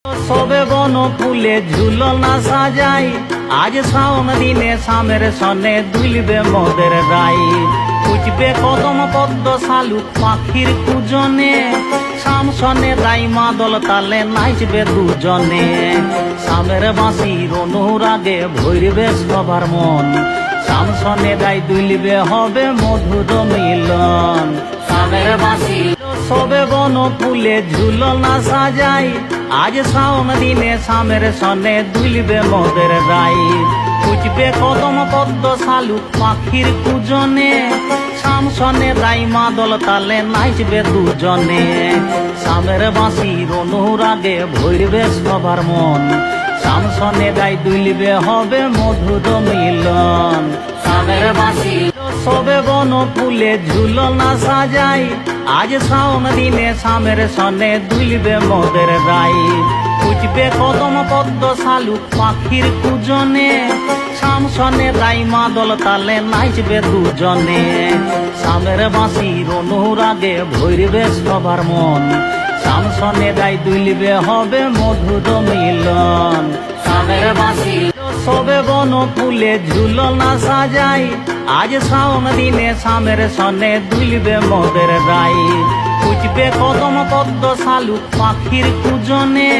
সবে বন ফুলে ঝুলনা সাজাই, আজ শ্রাবণ দিনে শামের সনে দুলবে মোদের রাই। খুঁজবে কদম পদ্ম শালুক পাখির কুজনে, শাম সনে রাই মাদল তালে নাচবে দুজনে। শামের বাঁশির অনুরাগে ভরবে সবার মন, শাম সনে রাই দুলবে হবে মধুর মিলন। শামের বাঁশি সবে বন ফুলে ঝুলনা সাজাই, আজ শ্রাবণ দিনে শামের সনে দুলবে মোদের রাই। খুঁজবে কদম পদ্ম শালুক পাখির কুজনে, শাম সনে রাই মাদল তালে নাচবে দুজনে। শামের বাঁশির অনুরাগে ভরবে সবার মন, শাম সনে রাই দুলবে হবে মধুর মিলন। শামের বাঁশি সবে বন ফুলে ঝুলনা সাজাই, আজ শ্রাবণ দিনে শামের সনে দুলবে মোদের রাই। খুঁজবে কদম পদ্ম শালুক পাখির কুজনে, শাম সনে রাই মাদল তালে নাচবে দুজনে। শামের বাঁশির অনুরাগে ভরবে সবার মন, শাম সনে রাই দুলবে হবে মধুর মিলন। শামের বাঁশি সবে বন ফুলে ঝুলনা সাজাই, আজ শ্রাবণ দিনে শামের সনে দুলবে মোদের রাই। খুঁজবে কদম পদ্ম শালুক পাখির কুজনে,